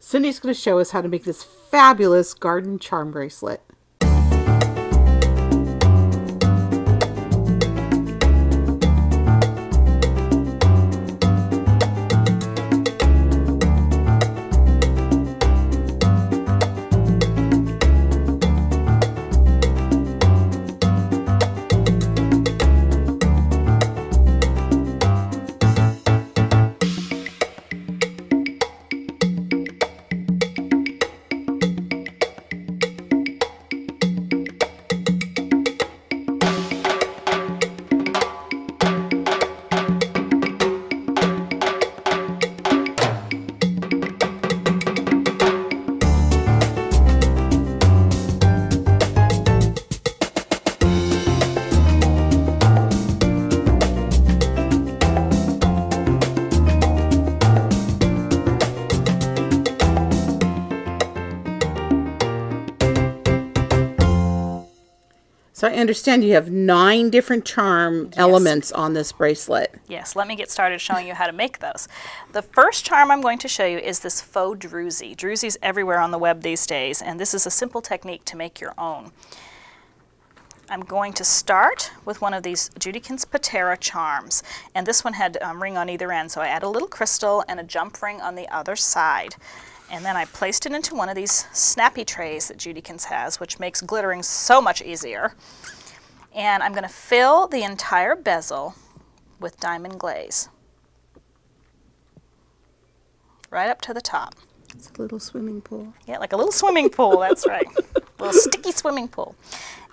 Cindy's going to show us how to make this fabulous garden charm bracelet. So I understand you have 9 different charm elements on this bracelet. Yes, let me get started showing you how to make those. The first charm I'm going to show you is this Faux Drewy. Drewsy's everywhere on the web these days, and this is a simple technique to make your own. I'm going to start with one of these Judykins Patera charms, and this one had a ring on either end, so I add a little crystal and a jump ring on the other side. And then I placed it into one of these snappy trays that Judykins has, which makes glittering so much easier. And I'm going to fill the entire bezel with diamond glaze. Right up to the top. It's a little swimming pool. Yeah, like a little swimming pool, that's right. A little sticky swimming pool.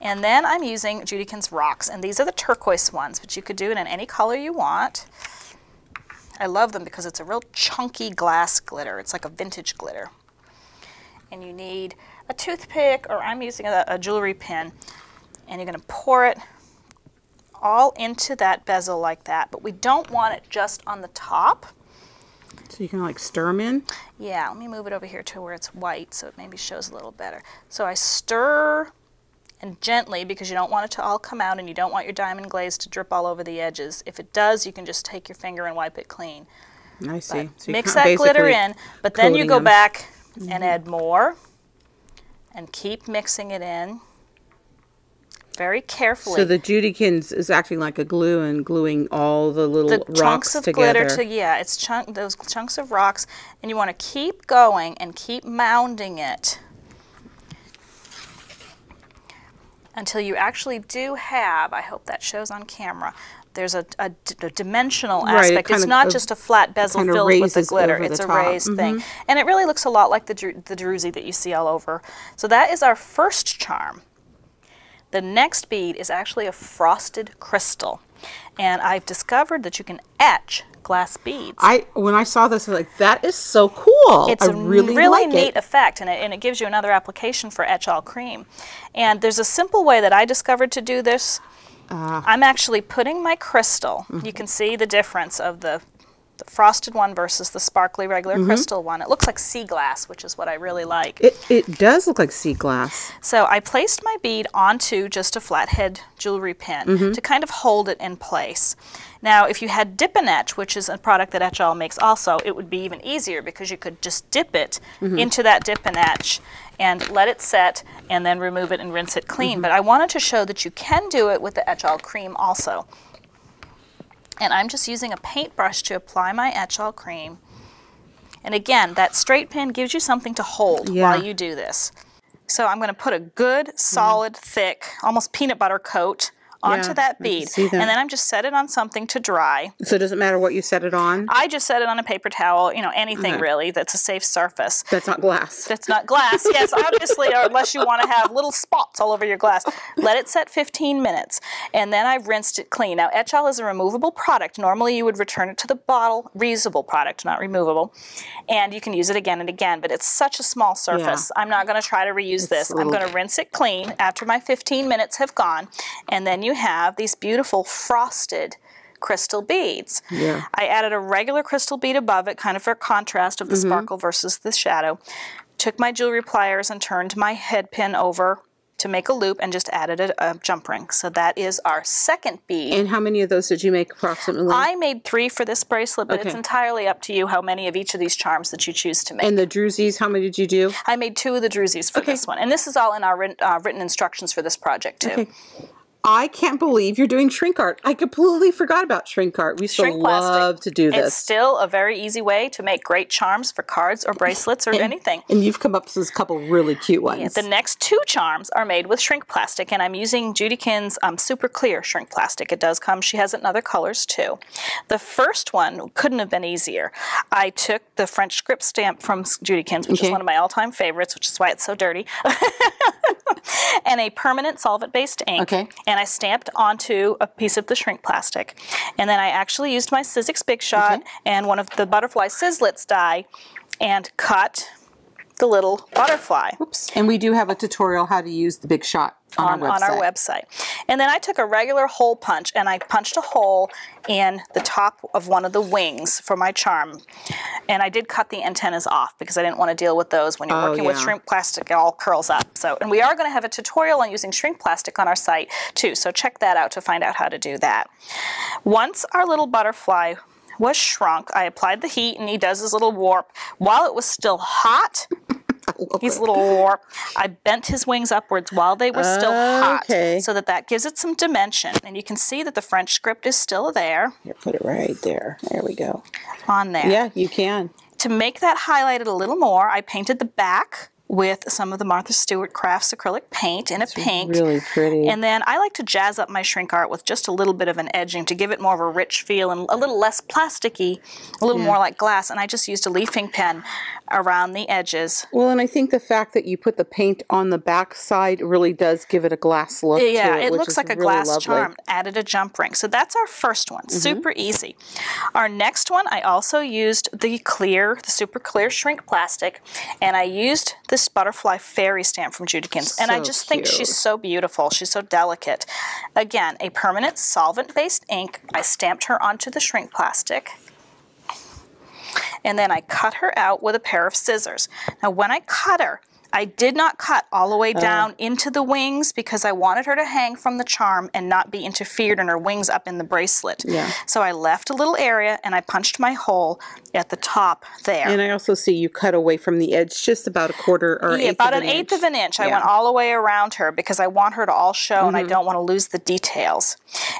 And then I'm using Judykins rocks, and these are the turquoise ones, but you could do it in any color you want. I love them because it's a real chunky glass glitter. It's like a vintage glitter. And you need a toothpick, or I'm using a jewelry pin, and you're going to pour it all into that bezel like that, but we don't want it just on the top. So you can like stir them in? Yeah, let me move it over here to where it's white so it maybe shows a little better. So I stir and gently, because you don't want it to all come out and you don't want your diamond glaze to drip all over the edges. If it does, you can just take your finger and wipe it clean. I see. So mix that glitter in, but then you go back and add more and keep mixing it in very carefully. So the Judykins is acting like a glue and gluing all the little rocks of together. Glitter yeah, it's those chunks of rocks, and you want to keep going and keep mounding it until you actually do have, I hope that shows on camera, there's a dimensional aspect. It's not just a flat bezel filled with the glitter. It's a raised thing. And it really looks a lot like the Drewy that you see all over. So that is our first charm. The next bead is actually a frosted crystal. And I've discovered that you can etch glass beads. When I saw this, I was like, that is so cool. It's a really neat effect, and it gives you another application for etch-all cream. And there's a simple way that I discovered to do this. I'm actually putting my crystal. You can see the difference of the frosted one versus the sparkly regular crystal one. It looks like sea glass, which is what I really like. It does look like sea glass. So I placed my bead onto just a flathead jewelry pin to kind of hold it in place. Now, if you had dip and etch, which is a product that Etch-All makes also, it would be even easier because you could just dip it into that dip and etch and let it set and then remove it and rinse it clean. But I wanted to show that you can do it with the Etch-All cream also. And I'm just using a paintbrush to apply my Etch-All cream. And again, that straight pin gives you something to hold while you do this. So I'm going to put a good, solid, thick, almost peanut butter coat onto that bead. And then I'm just set it on something to dry. So does it matter what you set it on? I just set it on a paper towel, you know, anything really that's a safe surface. That's not glass. That's not glass, yes, obviously, or unless you want to have little spots all over your glass. Let it set 15 minutes, and then I've rinsed it clean. Now, Etch-All is a removable product. Normally, you would return it to the bottle, reusable product, not removable, and you can use it again and again, but it's such a small surface. I'm not going to try to reuse this. I'm going to rinse it clean after my 15 minutes have gone, and then you have these beautiful frosted crystal beads. I added a regular crystal bead above it, kind of for contrast of the sparkle versus the shadow. Took my jewelry pliers and turned my head pin over to make a loop and just added a jump ring. So that is our second bead. And how many of those did you make approximately? I made 3 for this bracelet, but it's entirely up to you how many of each of these charms that you choose to make. And the druzies, how many did you do? I made 2 of the druzies for this one. And this is all in our written instructions for this project, too. Okay. I can't believe you're doing shrink art. I completely forgot about shrink art. We still love to do this. It's still a very easy way to make great charms for cards or bracelets or anything. And you've come up with a couple really cute ones. Yeah, the next 2 charms are made with shrink plastic, and I'm using Judykin's super clear shrink plastic. It does come, she has it in other colors too. The first one couldn't have been easier. I took the French script stamp from Judykin's, which is one of my all-time favorites, which is why it's so dirty, and a permanent solvent-based ink. And I stamped onto a piece of the shrink plastic. And then I actually used my Sizzix Big Shot and one of the butterfly Sizzlets die and cut the little butterfly. Oops. And we do have a tutorial how to use the Big Shot on our website. And then I took a regular hole punch and I punched a hole in the top of one of the wings for my charm. And I did cut the antennas off because I didn't want to deal with those when you're working with shrink plastic. It all curls up. So, and we are going to have a tutorial on using shrink plastic on our site too. So check that out to find out how to do that. Once our little butterfly was shrunk, I applied the heat and he does his little warp. While it was still hot, he's a little warp, I bent his wings upwards while they were still hot so that gives it some dimension. And you can see that the French script is still there. Here, put it right there. There we go. On there. Yeah, you can. To make that highlighted a little more, I painted the back with some of the Martha Stewart Crafts acrylic paint in a pink. Really pretty. And then I like to jazz up my shrink art with just a little bit of an edging to give it more of a rich feel and a little less plasticky, a little more like glass. And I just used a leaf ink pen around the edges. Well, and I think the fact that you put the paint on the back side really does give it a glass look to it looks like a glass charm. Added a jump ring. So that's our first one. Super easy. Our next one, I also used the super clear shrink plastic, and I used this butterfly fairy stamp from Judykin's. And I just think she's so beautiful. She's so delicate. Again, a permanent solvent-based ink. I stamped her onto the shrink plastic. And then I cut her out with a pair of scissors. Now when I cut her, I did not cut all the way down into the wings because I wanted her to hang from the charm and not be interfered and her wings up in the bracelet. So I left a little area and I punched my hole at the top there. And I also see you cut away from the edge just about a quarter or about an eighth of an inch. I went all the way around her because I want her to all show and I don't want to lose the details.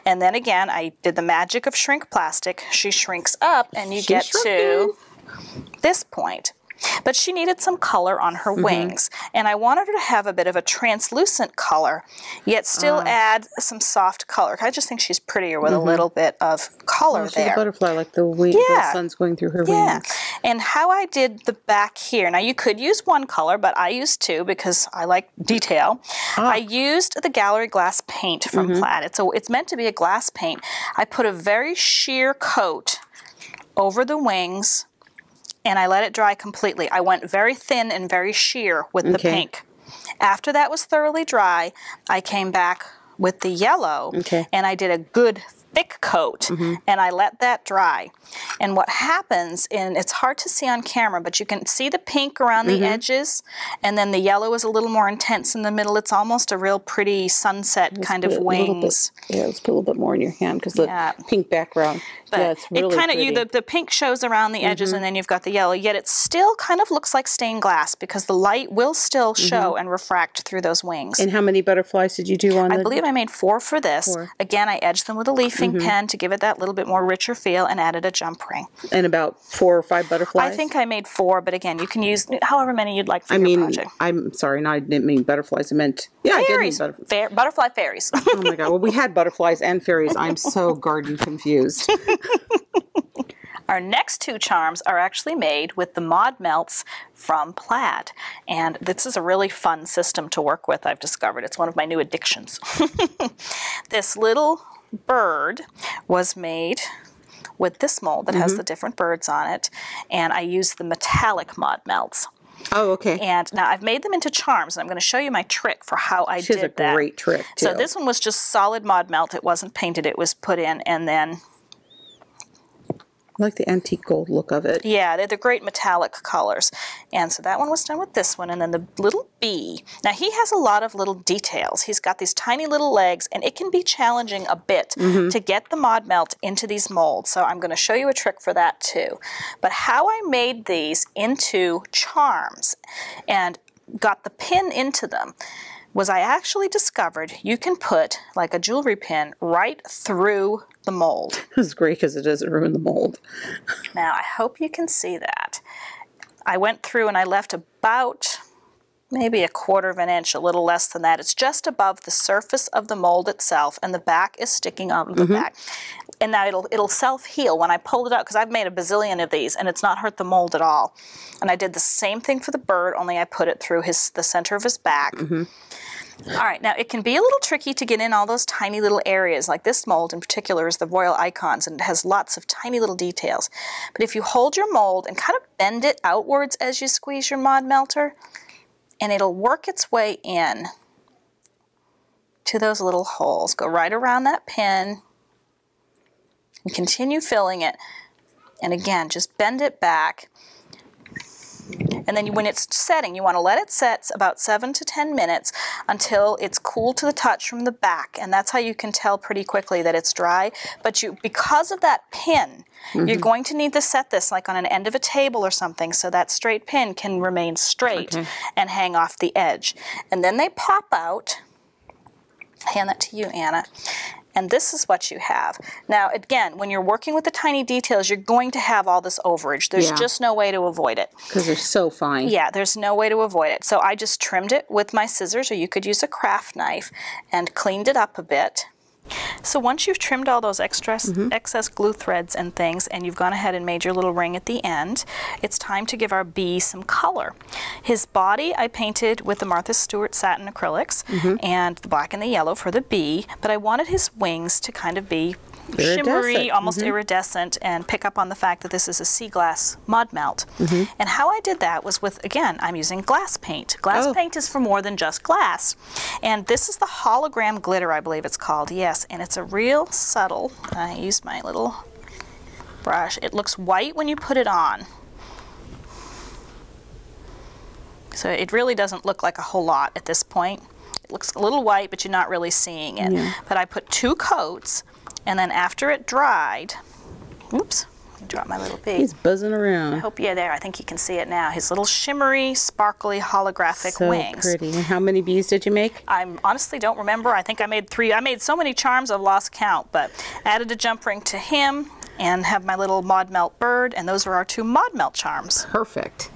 And then again, I did the magic of shrink plastic. She shrinks up and you get to this point. But she needed some color on her wings, and I wanted her to have a bit of a translucent color, yet still add some soft color. I just think she's prettier with a little bit of color there. She's a butterfly, like the sun's going through her wings. And how I did the back here, now you could use one color, but I used 2 because I like detail. I used the Gallery Glass paint from Plaid. It's meant to be a glass paint. I put a very sheer coat over the wings, and I let it dry completely. I went very thin and very sheer with the pink. After that was thoroughly dry, I came back with the yellow, and I did a good thick coat, and I let that dry. And what happens, and it's hard to see on camera, but you can see the pink around the edges, and then the yellow is a little more intense in the middle. It's almost a real pretty sunset kind of wings. Let's put a little bit more in your hand because the pink background. But it's really it kind pretty. of, the pink shows around the edges, and then you've got the yellow, yet it still kind of looks like stained glass because the light will still show and refract through those wings. And how many butterflies did you do on I believe I made 4 for this. Again, I edged them with a leaf ink pen to give it that little bit more richer feel and added a jump ring. And about 4 or 5 butterflies? I think I made 4, but again, you can use however many you'd like for your project. I'm sorry, no, I didn't mean butterflies. I meant, fairies. I did mean butterflies. Butterfly fairies. Oh my God, well, we had butterflies and fairies. I'm so garden confused. Our next 2 charms are actually made with the Mod Melts from Plaid. And this is a really fun system to work with, I've discovered. It's one of my new addictions. This little bird was made with this mold that has the different birds on it. And I used the metallic Mod Melts. Oh, okay. And now I've made them into charms, and I'm going to show you my trick for how I did that. She has a great trick, too. So this one was just solid Mod Melt. It wasn't painted. It was put in, and then I like the antique gold look of it. Yeah, they're the great metallic colors. And so that one was done with this one. And then the little bee. Now he has a lot of little details. He's got these tiny little legs, and it can be challenging a bit to get the mod melt into these molds. So I'm going to show you a trick for that too. But how I made these into charms and got the pin into them was I actually discovered you can put like a jewelry pin right through the mold. It's great because it doesn't ruin the mold. Now I hope you can see that. I went through and I left about maybe a 1/4 of an inch, a little less than that. It's just above the surface of the mold itself, and the back is sticking out of the back. And now it'll self-heal when I pulled it out, because I've made a bazillion of these, and it's not hurt the mold at all. And I did the same thing for the bird, only I put it through the center of his back. All right, now it can be a little tricky to get in all those tiny little areas. Like this mold in particular is the Royal Icons, and it has lots of tiny little details. But if you hold your mold and kind of bend it outwards as you squeeze your mod melter, and it'll work its way in to those little holes. Go right around that pin and continue filling it. And again, just bend it back. And then when it's setting, you want to let it set about 7 to 10 minutes until it's cool to the touch from the back. And that's how you can tell pretty quickly that it's dry. But because of that pin, you're going to need to set this like on an end of a table or something so that straight pin can remain straight and hang off the edge. And then they pop out. Hand that to you, Anna. And this is what you have. Now, again, when you're working with the tiny details, you're going to have all this overage. There's just no way to avoid it. Because they're so fine. Yeah, there's no way to avoid it. So I just trimmed it with my scissors, or you could use a craft knife, and cleaned it up a bit. So once you've trimmed all those excess glue threads and things, and you've gone ahead and made your little ring at the end, it's time to give our bee some color. His body I painted with the Martha Stewart satin acrylics and the black and the yellow for the bee, but I wanted his wings to kind of be shimmery, almost iridescent, and pick up on the fact that this is a sea glass mod melt. And how I did that was with, again, I'm using glass paint. Glass paint is for more than just glass. And this is the hologram glitter, I believe it's called, yes, and it's a real subtle, I used my little brush. It looks white when you put it on. So it really doesn't look like a whole lot at this point. It looks a little white, but you're not really seeing it. But I put 2 coats, and then after it dried, oops, I dropped my little bee. He's buzzing around. I hope you're there. I think you can see it now. His little shimmery, sparkly, holographic wings. So pretty. And how many bees did you make? I honestly don't remember. I think I made 3. I made so many charms I've lost count, but added a jump ring to him and have my little mod melt bird, and those are our 2 mod melt charms. Perfect.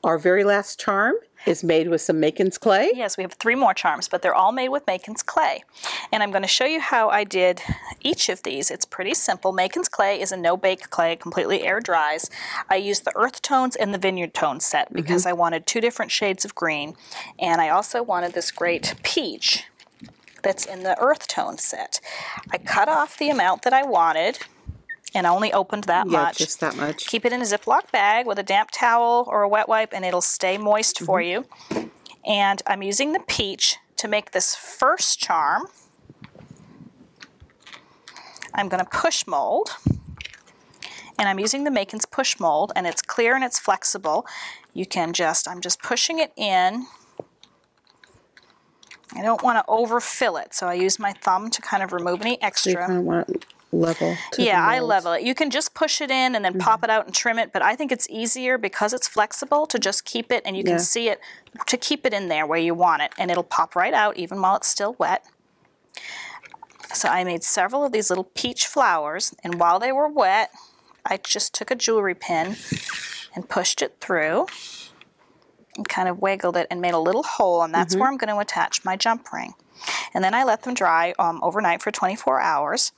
Our very last charm is made with some Macons Clay. Yes, we have 3 more charms, but they're all made with Macons Clay. And I'm going to show you how I did each of these. It's pretty simple. Macons Clay is a no-bake clay, completely air dries. I used the earth tones and the vineyard tone set because I wanted 2 different shades of green. And I also wanted this great peach that's in the earth tone set. I cut off the amount that I wanted, and I only opened that much. Just that much. Keep it in a Ziploc bag with a damp towel or a wet wipe, and it'll stay moist for you. And I'm using the peach to make this first charm. I'm going to push mold. And I'm using the Macons push mold, and it's clear and it's flexible. You can I'm just pushing it in. I don't want to overfill it, so I use my thumb to kind of remove any extra. So you kind of want it level to the I mold. level it. You can just push it in and then pop it out and trim it, but I think it's easier because it's flexible to just keep it, and you can see it, to keep it in there where you want it, and it'll pop right out even while it's still wet. So I made several of these little peach flowers, and while they were wet, I just took a jewelry pin and pushed it through and kind of wiggled it and made a little hole, and that's where I'm going to attach my jump ring. And then I let them dry overnight for 24 hours.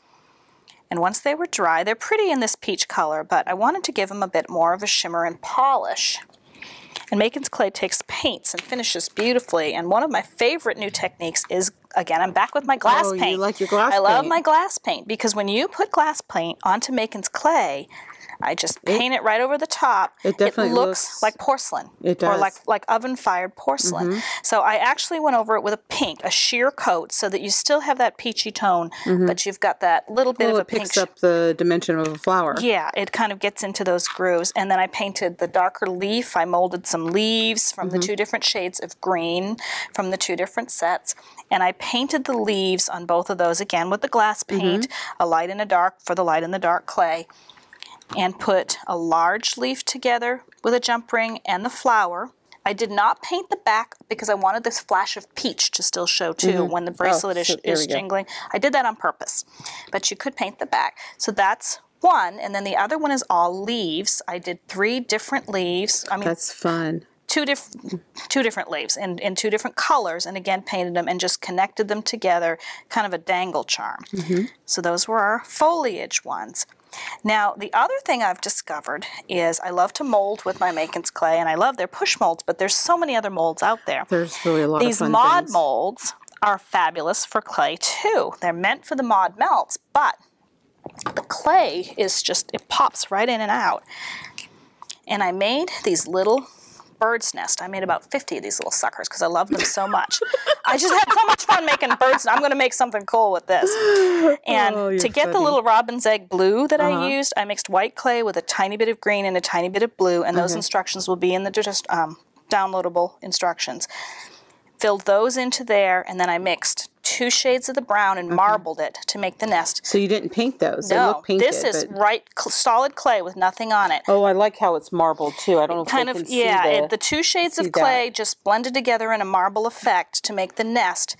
And once they were dry, they're pretty in this peach color, but I wanted to give them a bit more of a shimmer and polish. And Macons Clay takes paints and finishes beautifully. And one of my favorite new techniques is, again, I'm back with my glass paint. You like your glass paint. I love my glass paint because when you put glass paint onto Macons Clay, I just paint it right over the top. It definitely looks like porcelain. It does. Or like oven-fired porcelain. So I actually went over it with a pink, a sheer coat, so that you still have that peachy tone, but you've got that little bit of a pink. It picks up the dimension of a flower. Yeah, it kind of gets into those grooves. And then I painted the darker leaf. I molded some leaves from the 2 different shades of green from the 2 different sets. And I painted the leaves on both of those, again, with the glass paint, a light and a dark for the light and the dark clay, and put a large leaf together with a jump ring and the flower. I did not paint the back because I wanted this flash of peach to still show too when the bracelet is jingling. I did that on purpose, but you could paint the back. So that's one, and then the other one is all leaves. I did 3 different leaves. I mean, that's fun. Two different leaves in 2 different colors, and again painted them and just connected them together, kind of a dangle charm. So those were our foliage ones. Now, the other thing I've discovered is I love to mold with my Macons Clay, and I love their push molds, but there's so many other molds out there. There's really a lot These of fun mod things. molds are fabulous for clay too. They're meant for the mod melts, but the clay is just, it pops right in and out. And I made these little bird's nest. I made about 50 of these little suckers because I love them so much. I just had so much fun making birds. I'm going to make something cool with this. And to get the little robin's egg blue that I used, I mixed white clay with a tiny bit of green and a tiny bit of blue, and those instructions will be in the just downloadable instructions. Filled those into there, and then I mixed 2 shades of the brown and marbled it to make the nest. So you didn't paint those? No, they look painted, this is solid clay with nothing on it. Oh, I like how it's marbled too. I don't know if kind they of, can see the 2 shades of clay just blended together in a marble effect to make the nest.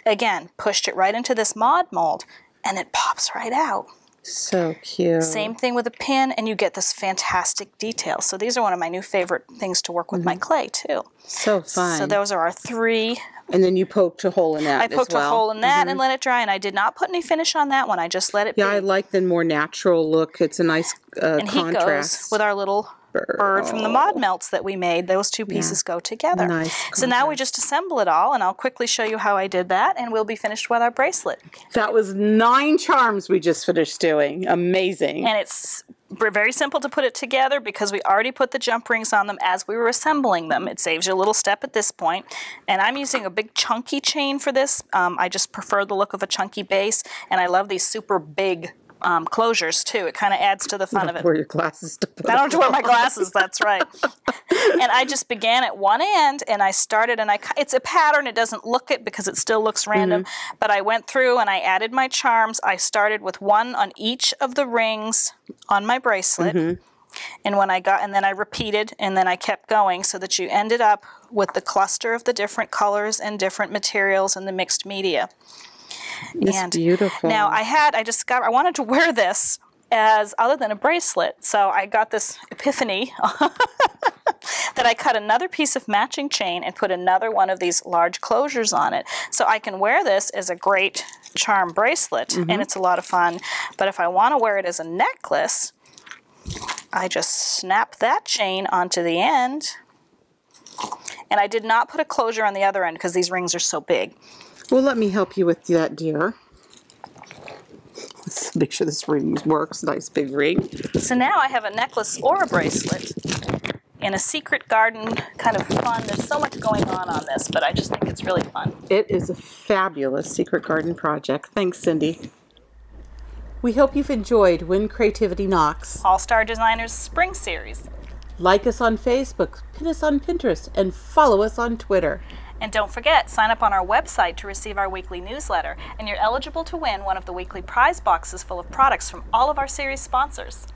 Again, pushed it right into this mod mold, and it pops right out. So cute. Same thing with a pin, and you get this fantastic detail. So these are one of my new favorite things to work with my clay too. So fun. So those are our 3. And then you poked a hole in that I poked a hole in that and let it dry, and I did not put any finish on that one. I just let it be. Yeah, I like the more natural look. It's a nice and contrast. he goes with our little bird from the mod melts that we made. Those 2 pieces go together. Nice so now we just assemble it all, and I'll quickly show you how I did that, and we'll be finished with our bracelet. That was 9 charms we just finished doing. Amazing. And it's very simple to put it together because we already put the jump rings on them as we were assembling them. It saves you a little step at this point. And I'm using a big chunky chain for this. I just prefer the look of a chunky base, and I love these super big closures too. It kind of adds to the fun of it. Wear your glasses to put I don't have to wear my glasses, that's right. And I just began at one end, and I started, and it's a pattern. It doesn't look it because it still looks random, but I went through and I added my charms. I started with 1 on each of the rings on my bracelet. And when I got, and then I repeated, and then I kept going so that you ended up with the cluster of the different colors and different materials and the mixed media. It's beautiful. Now I discovered I wanted to wear this as other than a bracelet, so I got this epiphany that I cut another piece of matching chain and put another one of these large closures on it, so I can wear this as a great charm bracelet, and it's a lot of fun. But if I want to wear it as a necklace, I just snap that chain onto the end, and I did not put a closure on the other end because these rings are so big. Well, let me help you with that, dear. Let's make sure this ring works. Nice big ring. So now I have a necklace or a bracelet in a secret garden kind of fun. There's so much going on this, but I just think it's really fun. It is a fabulous secret garden project. Thanks, Cindy. We hope you've enjoyed When Creativity Knocks. All-Star Designers Spring Series. Like us on Facebook, pin us on Pinterest, and follow us on Twitter. And don't forget, sign up on our website to receive our weekly newsletter, and you're eligible to win one of the weekly prize boxes full of products from all of our series sponsors.